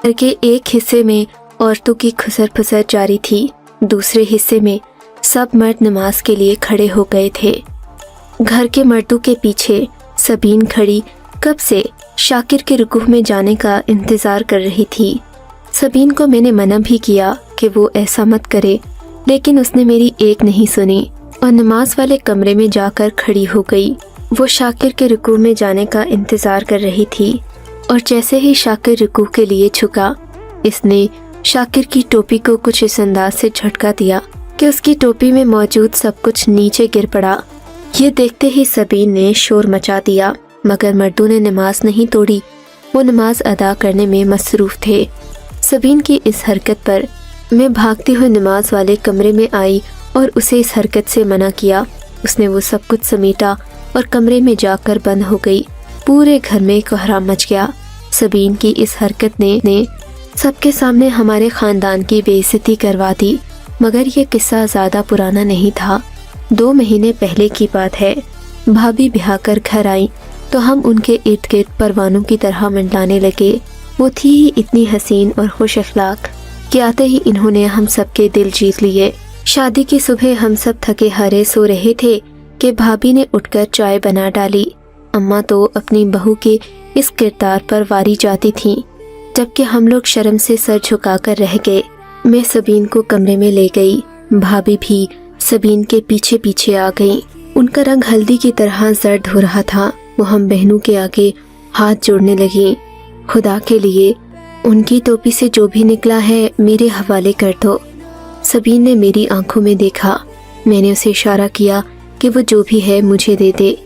घर के एक हिस्से में औरतों की खुसर फुसर जारी थी, दूसरे हिस्से में सब मर्द नमाज के लिए खड़े हो गए थे। घर के मर्दों के पीछे सबीन खड़ी कब से शाकिर के रुकूह में जाने का इंतज़ार कर रही थी। सबीन को मैंने मना भी किया कि वो ऐसा मत करे, लेकिन उसने मेरी एक नहीं सुनी और नमाज वाले कमरे में जाकर खड़ी हो गई। वो शाकिर के रुकूह में जाने का इंतज़ार कर रही थी और जैसे ही शाकिर रुकूह के लिए झुका, इसने शाकिर की टोपी को कुछ इस अंदाज से झटका दिया कि उसकी टोपी में मौजूद सब कुछ नीचे गिर पड़ा। ये देखते ही सबीन ने शोर मचा दिया, मगर मर्दों ने नमाज नहीं तोड़ी, वो नमाज अदा करने में मसरूफ़ थे। सबीन की इस हरकत पर मैं भागती हुई नमाज वाले कमरे में आई और उसे इस हरकत से मना किया। उसने वो सब कुछ समेटा और कमरे में जाकर बंद हो गई। पूरे घर में कोहराम मच गया। सबीन की इस हरकत ने सबके सामने हमारे ख़ानदान की बेइज्जती करवा दी। मगर ये किस्सा ज़्यादा पुराना नहीं था। 2 महीने पहले की बात है। भाभी ब्याह कर घर आई तो हम उनके इर्द गिर्द परवानों की तरह मंडलाने लगे। वो थी ही इतनी हसीन और खुश अखलाक कि आते ही इन्होंने हम सबके दिल जीत लिए। शादी की सुबह हम सब थके हारे सो रहे थे कि भाभी ने उठकर चाय बना डाली। अम्मा तो अपनी बहू के इस किरदार पर वारी जाती थीं, जबकि हम लोग शर्म से सर झुकाकर रह गए। मैं सबीन को कमरे में ले गई। भाभी भी सबीन के पीछे पीछे आ गई। उनका रंग हल्दी की तरह जर्द हो रहा था। वो हम बहनों के आगे हाथ जोड़ने लगी। खुदा के लिए उनकी टोपी से जो भी निकला है मेरे हवाले कर दो। सबीन ने मेरी आंखों में देखा। मैंने उसे इशारा किया कि वो जो भी है मुझे दे दे।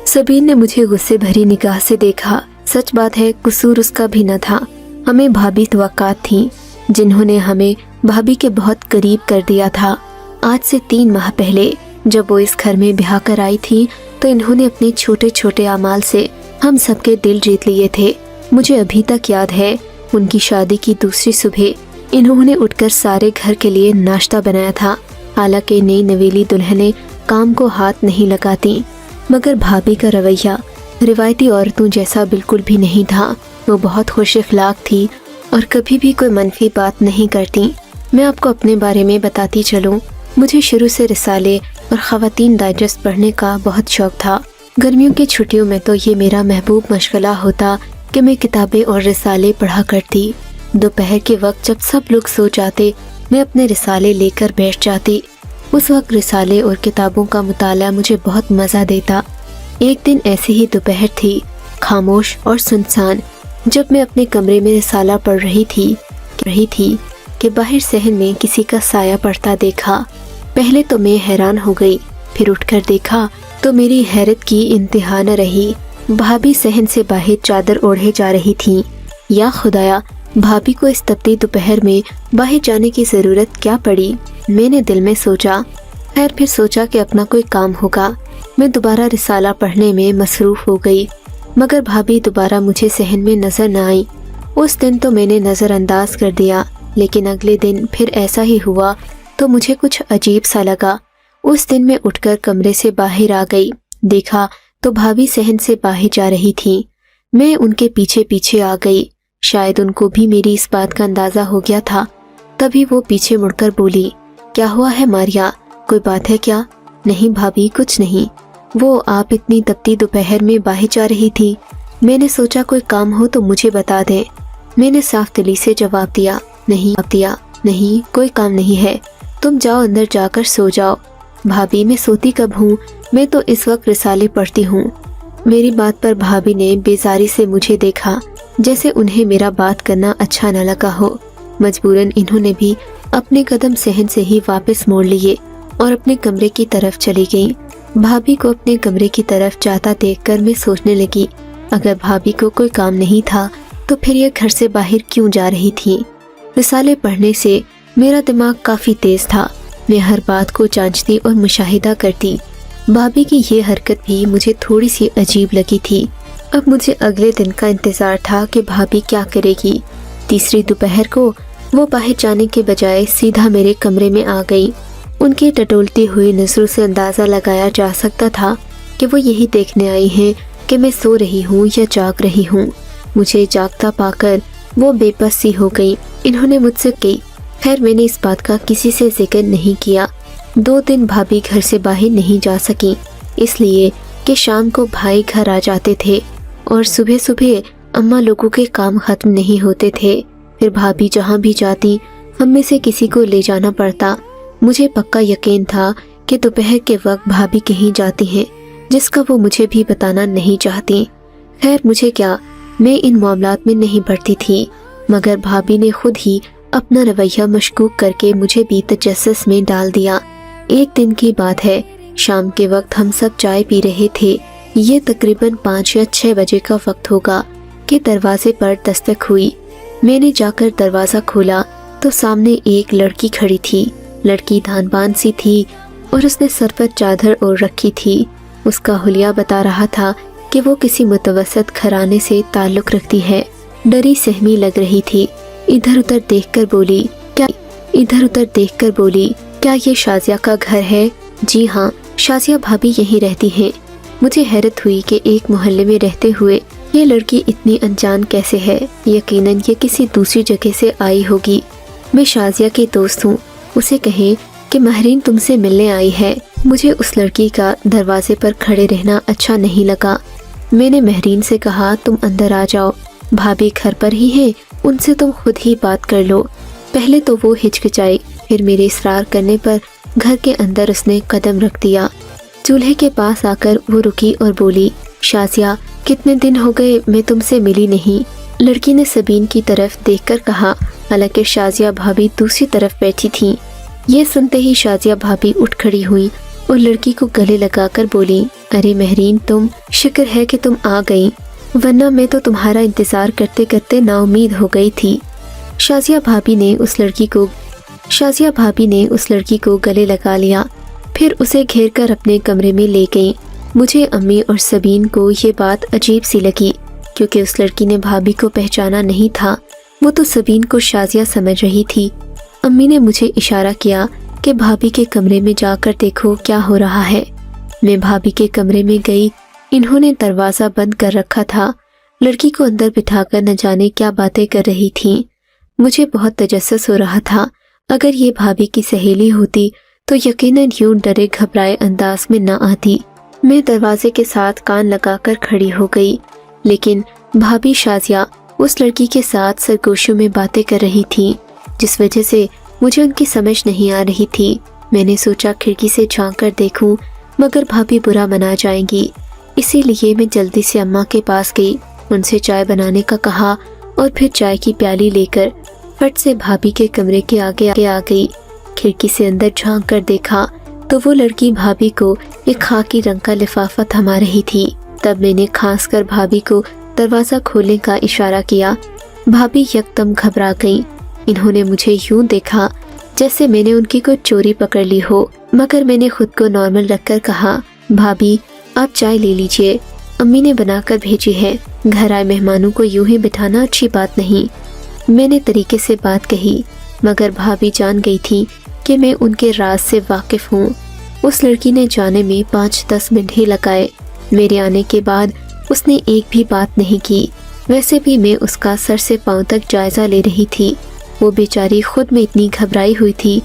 सबीन ने मुझे गुस्से भरी निगाह से देखा। सच बात है, कसूर उसका भी न था। हमें भाभी तवक्कात थी, जिन्होंने हमें भाभी के बहुत करीब कर दिया था। आज से 3 माह पहले जब वो इस घर में ब्याह कर आई थी तो इन्होंने अपने छोटे छोटे अमाल से हम सबके दिल जीत लिए थे। मुझे अभी तक याद है, उनकी शादी की दूसरी सुबह इन्होंने उठकर सारे घर के लिए नाश्ता बनाया था। हालांकि नई नवेली दुल्हनें काम को हाथ नहीं लगाती, मगर भाभी का रवैया रिवायती औरतों जैसा बिल्कुल भी नहीं था। वो बहुत खुश अखलाक थी और कभी भी कोई मनफी बात नहीं करती। मैं आपको अपने बारे में बताती चलूं। मुझे शुरू से रिसाले और ख़वातीन डाइजेस्ट पढ़ने का बहुत शौक था। गर्मियों की छुट्टियों में तो ये मेरा महबूब मशगला होता कि मैं किताबें और रिसाले पढ़ा करती। दोपहर के वक्त जब सब लोग सो जाते, मैं अपने रिसाले लेकर बैठ जाती। उस वक्त रिसाले और किताबों का मुताला मुझे बहुत मज़ा देता। एक दिन ऐसी ही दोपहर थी, खामोश और सुनसान, जब मैं अपने कमरे में रिसाला पढ़ रही थी कि बाहर सहन में किसी का साया पड़ता देखा। पहले तो मैं हैरान हो गई, फिर उठकर देखा तो मेरी हैरत की इंतहा न रही। भाभी सहन से बाहर चादर ओढ़े जा रही थी। या खुदाया, भाभी को इस तपती दोपहर में बाहर जाने की ज़रूरत क्या पड़ी? मैंने दिल में सोचा। खैर, फिर सोचा कि अपना कोई काम होगा। मैं दोबारा रिसाला पढ़ने में मसरूफ़ हो गई, मगर भाभी दोबारा मुझे सहन में नज़र न आई। उस दिन तो मैंने नज़रअंदाज कर दिया, लेकिन अगले दिन फिर ऐसा ही हुआ तो मुझे कुछ अजीब सा लगा। उस दिन मैं उठकर कमरे से बाहर आ गई। देखा तो भाभी सहन से बाहर जा रही थी। मैं उनके पीछे पीछे आ गई। शायद उनको भी मेरी इस बात का अंदाज़ा हो गया था। तभी वो पीछे मुड़कर बोली, क्या हुआ है मारिया, कोई बात है क्या? नहीं भाभी, कुछ नहीं। वो आप इतनी तपती दोपहर में बाहर जा रही थी। मैंने सोचा कोई काम हो तो मुझे बता दें। मैंने साफ दिली से जवाब दिया, नहीं कोई काम नहीं है, तुम जाओ अंदर जाकर सो जाओ। भाभी, मैं सोती कब हूँ, मैं तो इस वक्त रिसाले पढ़ती हूँ। मेरी बात पर भाभी ने बेजारी से मुझे देखा, जैसे उन्हें मेरा बात करना अच्छा न लगा हो। मजबूरन इन्होंने भी अपने कदम सहन से ही वापस मोड़ लिए और अपने कमरे की तरफ चली गईं। भाभी को अपने कमरे की तरफ जाता देखकर मैं सोचने लगी, अगर भाभी को कोई काम नहीं था तो फिर यह घर से बाहर क्यों जा रही थी? रिसाले पढ़ने से मेरा दिमाग काफ़ी तेज था। मैं हर बात को जांचती और मुशाहिदा करती। भाभी की ये हरकत भी मुझे थोड़ी सी अजीब लगी थी। अब मुझे अगले दिन का इंतज़ार था कि भाभी क्या करेगी। तीसरी दोपहर को वो बाहर जाने के बजाय सीधा मेरे कमरे में आ गई। उनकी टटोलती हुई नज़रों से अंदाज़ा लगाया जा सकता था कि वो यही देखने आई हैं कि मैं सो रही हूँ या जाग रही हूँ। मुझे जागता पाकर वो बेबस सी हो गई। इन्होंने मुझसे कही। खैर मैंने इस बात का किसी से जिक्र नहीं किया। 2 दिन भाभी घर से बाहर नहीं जा सकी, इसलिए कि शाम को भाई घर आ जाते थे और सुबह सुबह अम्मा लोगों के काम खत्म नहीं होते थे। फिर भाभी जहाँ भी जाती हम में से किसी को ले जाना पड़ता। मुझे पक्का यकीन था कि दोपहर के वक्त भाभी कहीं जाती हैं, जिसका वो मुझे भी बताना नहीं चाहती। खैर मुझे क्या, मैं इन मामलात में नहीं पड़ती थी, मगर भाभी ने खुद ही अपना रवैया मशकूक करके मुझे भी तजस्सुस में डाल दिया। एक दिन की बात है, शाम के वक्त हम सब चाय पी रहे थे। ये तकरीबन 5 या 6 बजे का वक्त होगा कि दरवाजे पर दस्तक हुई। मैंने जाकर दरवाज़ा खोला तो सामने एक लड़की खड़ी थी। लड़की धानबान सी थी और उसने सर पर चादर ओढ़ रखी थी। उसका हुलिया बता रहा था कि वो किसी मुतवसत घराने से ताल्लुक़ रखती है। डरी सहमी लग रही थी। इधर उधर देखकर बोली, क्या ये शाजिया का घर है? जी हाँ, शाजिया भाभी यहीं रहती हैं। मुझे हैरत हुई कि एक मोहल्ले में रहते हुए ये लड़की इतनी अनजान कैसे है। यकीनन ये किसी दूसरी जगह से आई होगी। मैं शाजिया की दोस्त हूँ। उसे कहें कि महरीन तुमसे मिलने आई है। मुझे उस लड़की का दरवाजे पर खड़े रहना अच्छा नहीं लगा। मैंने महरीन से कहा, तुम अंदर आ जाओ, भाभी घर पर ही है, उनसे तुम खुद ही बात कर लो। पहले तो वो हिचकिचाई, फिर मेरे इसरार करने पर घर के अंदर उसने कदम रख दिया। चूल्हे के पास आकर वो रुकी और बोली, शाजिया कितने दिन हो गए मैं तुमसे मिली नहीं। लड़की ने सबीन की तरफ देखकर कहा, हालांकि शाजिया भाभी दूसरी तरफ बैठी थीं। ये सुनते ही शाजिया भाभी उठ खड़ी हुई और लड़की को गले लगाकर बोली, अरे महरीन, तुम शुक्र है कि तुम आ गई, वरना मैं तो तुम्हारा इंतजार करते करते नाउमीद हो गई थी। शाजिया भाभी ने उस लड़की को गले लगा लिया, फिर उसे घेर कर अपने कमरे में ले गई। मुझे अम्मी और सबीन को ये बात अजीब सी लगी, क्योंकि उस लड़की ने भाभी को पहचाना नहीं था। वो तो सबीन को शाजिया समझ रही थी। अम्मी ने मुझे इशारा किया कि भाभी के कमरे में जाकर देखो क्या हो रहा है। मैं भाभी के कमरे में गई। इन्होंने दरवाज़ा बंद कर रखा था। लड़की को अंदर बिठाकर न जाने क्या बातें कर रही थीं। मुझे बहुत तजस्सुस हो रहा था। अगर ये भाभी की सहेली होती तो यकीनन यूं डरे घबराए अंदाज में न आती। मैं दरवाजे के साथ कान लगाकर खड़ी हो गई, लेकिन भाभी शाजिया उस लड़की के साथ सरगोशों में बातें कर रही थी, जिस वजह से मुझे उनकी समझ नहीं आ रही थी। मैंने सोचा खिड़की से झांक कर देखूं, मगर भाभी बुरा मना जाएंगी। इसीलिए मैं जल्दी से अम्मा के पास गई, उनसे चाय बनाने का कहा और फिर चाय की प्याली लेकर फट से भाभी के कमरे के आगे आ गई। खिड़की से अंदर झांक कर देखा तो वो लड़की भाभी को एक खाकी रंग का लिफाफा थमा रही थी। तब मैंने खास कर भाभी को दरवाज़ा खोलने का इशारा किया। भाभी यकदम घबरा गईं। इन्होंने मुझे यूं देखा जैसे मैंने उनकी कोई चोरी पकड़ ली हो, मगर मैंने खुद को नॉर्मल रखकर कहा, भाभी आप चाय ले लीजिए, अम्मी ने बनाकर भेजी है। घर आए मेहमानों को यूं ही बिठाना अच्छी बात नहीं। मैंने तरीके से बात कही, मगर भाभी जान गई थी कि मैं उनके राज से वाकिफ हूँ। उस लड़की ने जाने में 5-10 मिनट ही लगाए। मेरे आने के बाद उसने एक भी बात नहीं की। वैसे भी मैं उसका सर से पांव तक जायजा ले रही थी। वो बेचारी खुद में इतनी घबराई हुई थी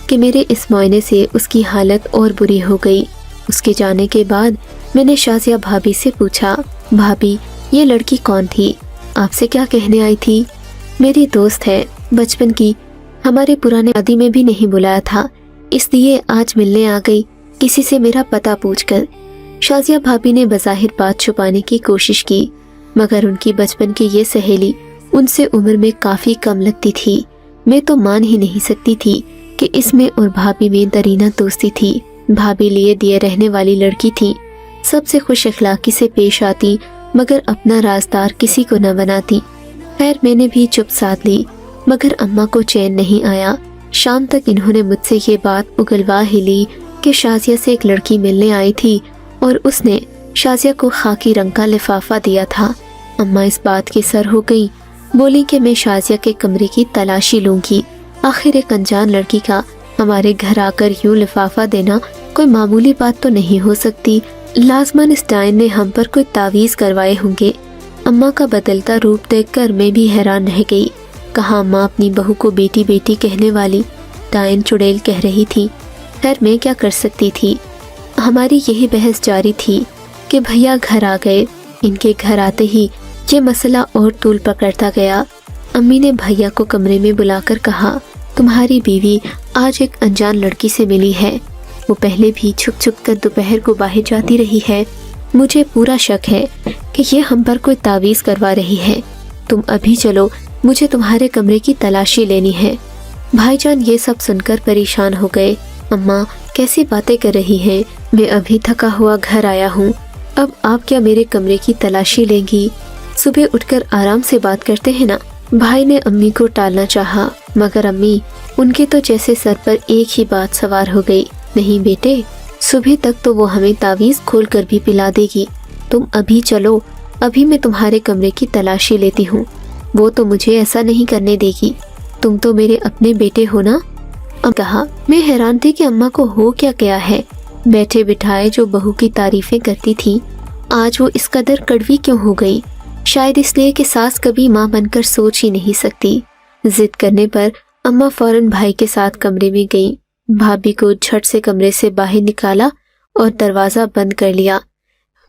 कि मेरे इस मुआयने से उसकी हालत और बुरी हो गई। उसके जाने के बाद मैंने शाजिया भाभी से पूछा, भाभी ये लड़की कौन थी? आपसे क्या कहने आई थी? मेरी दोस्त है, बचपन की, हमारे पुराने शादी में भी नहीं बुलाया था, इसलिए आज मिलने आ गई, किसी से मेरा पता पूछकर। शाजिया भाभी ने बज़ाहिर बात छुपाने की कोशिश की, मगर उनकी बचपन की ये सहेली उनसे उम्र में काफ़ी कम लगती थी। मैं तो मान ही नहीं सकती थी कि इसमें और भाभी में दरीना दोस्ती थी। भाभी लिए दिए रहने वाली लड़की थी, सबसे खुश अखलाकी से पेश आती, मगर अपना राजदार किसी को न बनाती। खैर मैंने भी चुप साध ली, मगर अम्मा को चैन नहीं आया। शाम तक इन्होंने मुझसे ये बात उगलवा ही ली कि शाजिया से एक लड़की मिलने आई थी और उसने शाजिया को खाकी रंग का लिफाफा दिया था। अम्मा इस बात की सर हो गई, बोली कि मैं शाजिया के कमरे की तलाशी लूंगी। आखिर एक अनजान लड़की का हमारे घर आकर यूं लिफाफा देना कोई मामूली बात तो नहीं हो सकती। लाजमन इस डायन ने हम पर कोई तावीज़ करवाए होंगे। अम्मा का बदलता रूप देखकर मैं भी हैरान रह गई। कहाँ अम्मा अपनी बहू को बेटी बेटी कहने वाली डायन चुड़ैल कह रही थी। खैर मैं क्या कर सकती थी। हमारी यही बहस जारी थी कि भैया घर आ गए। इनके घर आते ही ये मसला और तूल पकड़ता गया। अम्मी ने भैया को कमरे में बुलाकर कहा, तुम्हारी बीवी आज एक अनजान लड़की से मिली है। वो पहले भी छुप छुप कर दोपहर को बाहर जाती रही है। मुझे पूरा शक है कि ये हम पर कोई तावीज़ करवा रही है। तुम अभी चलो, मुझे तुम्हारे कमरे की तलाशी लेनी है। भाईजान ये सब सुनकर परेशान हो गए। अम्मा कैसी बातें कर रही हैं? मैं अभी थका हुआ घर आया हूँ, अब आप क्या मेरे कमरे की तलाशी लेंगी? सुबह उठकर आराम से बात करते हैं ना। भाई ने अम्मी को टालना चाहा, मगर अम्मी उनके तो जैसे सर पर एक ही बात सवार हो गई। नहीं बेटे, सुबह तक तो वो हमें तावीज़ खोल कर भी पिला देगी। तुम अभी चलो, अभी मैं तुम्हारे कमरे की तलाशी लेती हूँ। वो तो मुझे ऐसा नहीं करने देगी। तुम तो मेरे अपने बेटे हो ना। अब कहा। मैं हैरान थी कि अम्मा को हो क्या गया है। बैठे बिठाए जो बहू की तारीफें करती थी, आज वो इस कदर कड़वी क्यों हो गई? शायद इसलिए कि सास कभी माँ बनकर सोच ही नहीं सकती। जिद करने पर अम्मा फौरन भाई के साथ कमरे में गई। भाभी को झट से कमरे से बाहर निकाला और दरवाजा बंद कर लिया।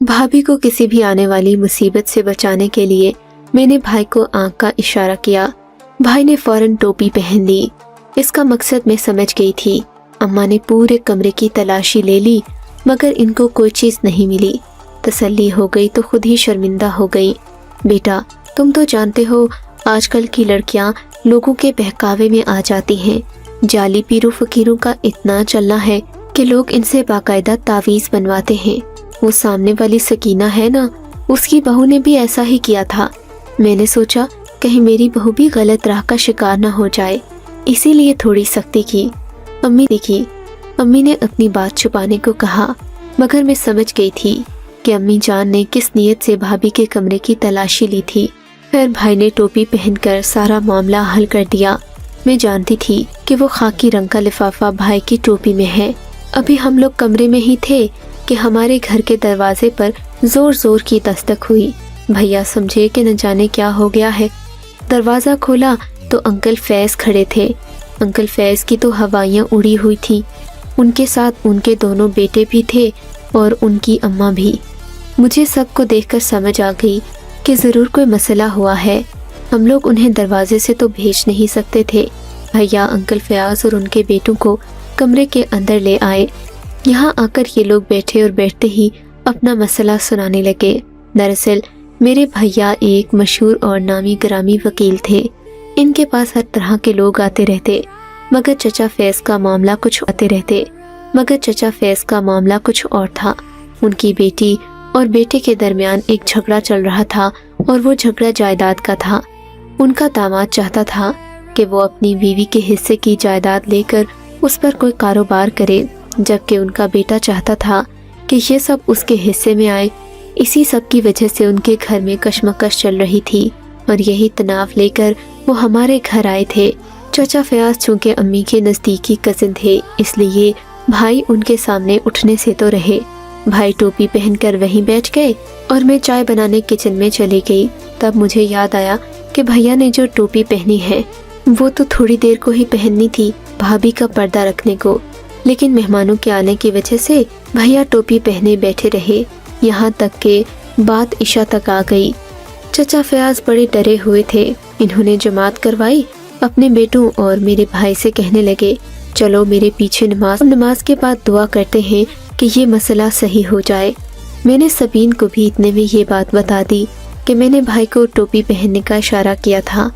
भाभी को किसी भी आने वाली मुसीबत से बचाने के लिए मैंने भाई को आंख का इशारा किया। भाई ने फौरन टोपी पहन ली। इसका मकसद मैं समझ गई थी। अम्मा ने पूरे कमरे की तलाशी ले ली, मगर इनको कोई चीज नहीं मिली। तसल्ली हो गई तो खुद ही शर्मिंदा हो गई। बेटा, तुम तो जानते हो आजकल की लड़कियां लोगों के बहकावे में आ जाती हैं। जाली पीरों फकीरों का इतना चलना है कि लोग इनसे बाकायदा तावीज़ बनवाते हैं। वो सामने वाली सकीना है ना, उसकी बहू ने भी ऐसा ही किया था। मैंने सोचा कहीं मेरी बहू भी गलत राह का शिकार न हो जाए, इसीलिए थोड़ी सख्ती की। अम्मी देखी। अम्मी ने अपनी बात छुपाने को कहा, मगर मैं समझ गई थी कि अम्मी जान ने किस नीयत से भाभी के कमरे की तलाशी ली थी। फिर भाई ने टोपी पहनकर सारा मामला हल कर दिया। मैं जानती थी कि वो खाकी रंग का लिफाफा भाई की टोपी में है। अभी हम लोग कमरे में ही थे कि हमारे घर के दरवाजे पर जोर जोर की दस्तक हुई। भैया समझे कि न जाने क्या हो गया है। दरवाजा खोला तो अंकल फैज खड़े थे। अंकल फैज की तो हवाइयाँ उड़ी हुई थी। उनके साथ उनके दोनों बेटे भी थे और उनकी अम्मा भी। मुझे सबको देखकर समझ आ गई कि ज़रूर कोई मसला हुआ है। हम लोग उन्हें दरवाजे से तो भेज नहीं सकते थे। भैया अंकल फयाज और उनके बेटों को कमरे के अंदर ले आए। यहाँ आकर ये लोग बैठे और बैठते ही अपना मसला सुनाने लगे। दरअसल मेरे भैया एक मशहूर और नामी ग्रामी वकील थे। इनके पास हर तरह के लोग आते रहते, मगर चचा फैज का मामला कुछ और था। उनकी बेटी और बेटे के दरमियान एक झगड़ा चल रहा था और वो झगड़ा जायदाद का था। उनका दामाद चाहता था कि वो अपनी बीवी के हिस्से की जायदाद लेकर उस पर कोई कारोबार करे, जबकि उनका बेटा चाहता था कि ये सब उसके हिस्से में आए। इसी सब की वजह से उनके घर में कशमकश चल रही थी और यही तनाव लेकर वो हमारे घर आए थे। चाचा फयाज चूँकि अम्मी के नज़दीकी कज़न थे, इसलिए भाई उनके सामने उठने से तो रहे। भाई टोपी पहनकर वहीं बैठ गए और मैं चाय बनाने किचन में चली गई। तब मुझे याद आया कि भैया ने जो टोपी पहनी है वो तो थोड़ी देर को ही पहननी थी, भाभी का पर्दा रखने को। लेकिन मेहमानों के आने की वजह से भैया टोपी पहने बैठे रहे, यहाँ तक कि बात इशा तक आ गई। चचा फयाज बड़े डरे हुए थे। इन्होंने जमात करवाई। अपने बेटों और मेरे भाई से कहने लगे, चलो मेरे पीछे नमाज के बाद दुआ करते हैं कि ये मसला सही हो जाए। मैंने सबीन को भी इतने में ये बात बता दी कि मैंने भाई को टोपी पहनने का इशारा किया था।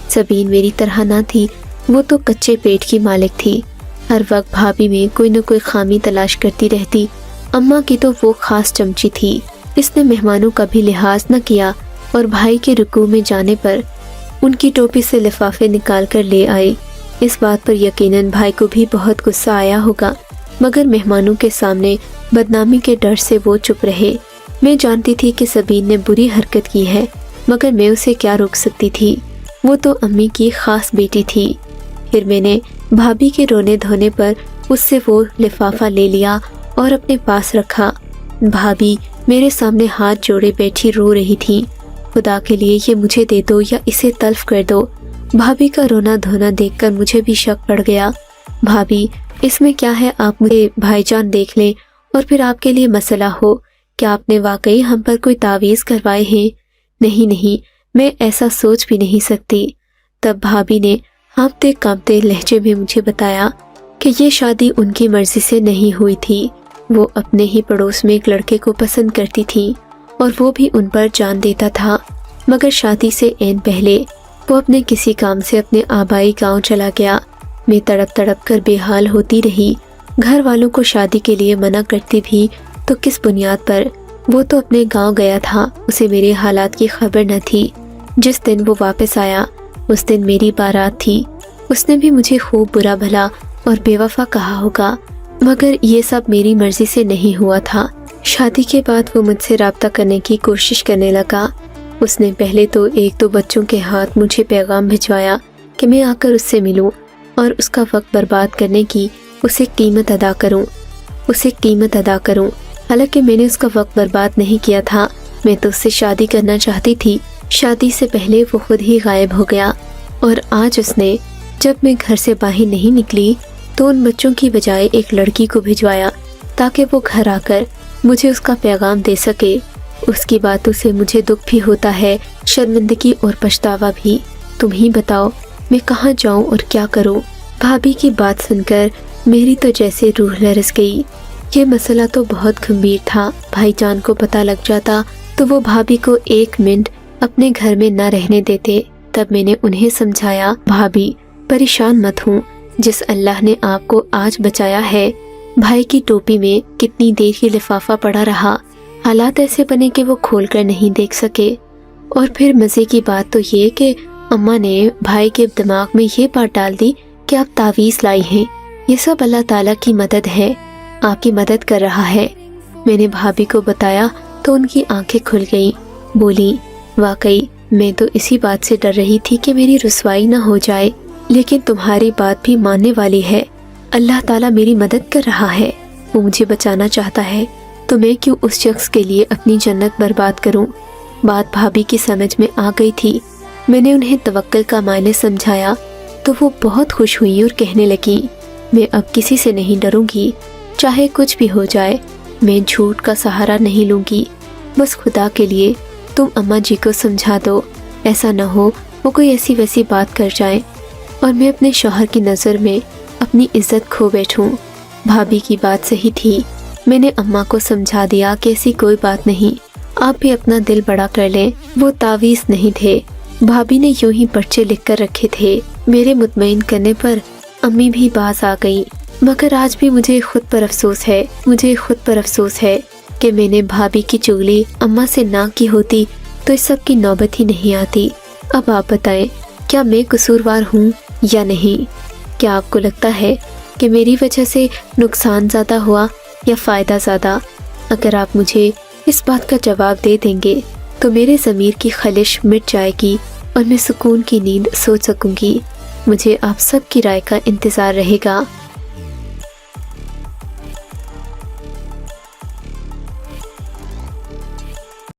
सबीन मेरी तरह ना थी, वो तो कच्चे पेट की मालिक थी। हर वक्त भाभी में कोई न कोई खामी तलाश करती रहती। अम्मा की तो वो खास चमची थी। इसने मेहमानों का भी लिहाज न किया और भाई के रुकू में जाने पर उनकी टोपी से लिफाफे निकाल कर ले आए। इस बात पर यकीनन भाई को भी बहुत गुस्सा आया होगा, मगर मेहमानों के सामने बदनामी के डर से वो चुप रहे। मैं जानती थी कि सबीन ने बुरी हरकत की है, मगर मैं उसे क्या रोक सकती थी। वो तो अम्मी की खास बेटी थी। फिर मैंने भाभी के रोने धोने पर उससे वो लिफाफा ले लिया और अपने पास रखा। भाभी मेरे सामने हाथ जोड़े बैठी रो रही थी। खुदा के लिए ये मुझे दे दो या इसे तल्फ कर दो। भाभी का रोना धोना देखकर मुझे भी शक पड़ गया। भाभी, इसमें क्या है, आप मुझे भाईजान देख लें और फिर आपके लिए मसला हो। क्या आपने वाकई हम पर कोई तावीज़ करवाए हैं? नहीं नहीं, मैं ऐसा सोच भी नहीं सकती। तब भाभी ने हाँफते कांपते लहजे में मुझे बताया कि ये शादी उनकी मर्जी से नहीं हुई थी। वो अपने ही पड़ोस में एक लड़के को पसंद करती थी और वो भी उन पर जान देता था, मगर शादी से ऐन पहले वो अपने किसी काम से अपने आबाई गांव चला गया। मैं तड़प तड़प कर बेहाल होती रही। घर वालों को शादी के लिए मना करती भी तो किस बुनियाद पर? वो तो अपने गांव गया था, उसे मेरे हालात की खबर न थी। जिस दिन वो वापस आया उस दिन मेरी बारात थी। उसने भी मुझे खूब बुरा भला और बेवफा कहा होगा, मगर ये सब मेरी मर्जी से नहीं हुआ था। शादी के बाद वो मुझसे राब्ता करने की कोशिश करने लगा। उसने पहले तो एक दो बच्चों के हाथ मुझे पैगाम भिजवाया कि मैं आकर उससे मिलूं और उसका वक्त बर्बाद करने की उसे कीमत अदा करूं। हालांकि मैंने उसका वक्त बर्बाद नहीं किया था, मैं तो उससे शादी करना चाहती थी। शादी से पहले वो खुद ही गायब हो गया और आज उसने, जब मैं घर से बाहर नहीं निकली, तो उन बच्चों की बजाय एक लड़की को भिजवाया ताकि वो घर आकर मुझे उसका पैगाम दे सके। उसकी बातों से मुझे दुख भी होता है, शर्मिंदगी और पछतावा भी। तुम ही बताओ मैं कहाँ जाऊँ और क्या करूँ? भाभी की बात सुनकर मेरी तो जैसे रूह लरस गई। ये मसला तो बहुत गंभीर था। भाईजान को पता लग जाता तो वो भाभी को एक मिनट अपने घर में न रहने देते। तब मैंने उन्हें समझाया, भाभी परेशान मत हूँ, जिस अल्लाह ने आपको आज बचाया है। भाई की टोपी में कितनी देर ही लिफाफा पड़ा रहा, हालात ऐसे बने कि वो खोल कर नहीं देख सके। और फिर मज़े की बात तो ये कि अम्मा ने भाई के दिमाग में ये बात डाल दी कि आप तावीज़ लाई हैं। ये सब अल्लाह ताला की मदद है, आपकी मदद कर रहा है। मैंने भाभी को बताया तो उनकी आंखें खुल गईं। बोली, वाकई मैं तो इसी बात से डर रही थी कि मेरी रुसवाई ना हो जाए, लेकिन तुम्हारी बात भी मानने वाली है। अल्लाह ताला मेरी मदद कर रहा है, वो मुझे बचाना चाहता है, तो मैं क्यों उस शख्स के लिए अपनी जन्नत बर्बाद करूं? बात भाभी की समझ में आ गई थी। मैंने उन्हें तवक्कुल का मायने समझाया तो वो बहुत खुश हुई और कहने लगी, मैं अब किसी से नहीं डरूंगी, चाहे कुछ भी हो जाए। मैं झूठ का सहारा नहीं लूंगी। बस खुदा के लिए तुम अम्मा जी को समझा दो, ऐसा न हो वो कोई ऐसी वैसी बात कर जाए और मैं अपने शौहर की नज़र में अपनी इज्जत खो बैठूं। भाभी की बात सही थी। मैंने अम्मा को समझा दिया कि ऐसी कोई बात नहीं, आप भी अपना दिल बड़ा कर लें। वो तावीज़ नहीं थे, भाभी ने यूं ही पर्चे लिख कर रखे थे। मेरे मुतमईन करने पर अम्मी भी बाज आ गई, मगर आज भी मुझे खुद पर अफसोस है कि मैंने भाभी की चुगली अम्मा से ना की होती तो इस सब की नौबत ही नहीं आती। अब आप बताएं, क्या मैं कसूरवार हूँ या नहीं? क्या आपको लगता है कि मेरी वजह से नुकसान ज़्यादा हुआ या फ़ायदा ज़्यादा? अगर आप मुझे इस बात का जवाब दे देंगे तो मेरे ज़मीर की खलिश मिट जाएगी और मैं सुकून की नींद सो सकूंगी। मुझे आप सब की राय का इंतज़ार रहेगा।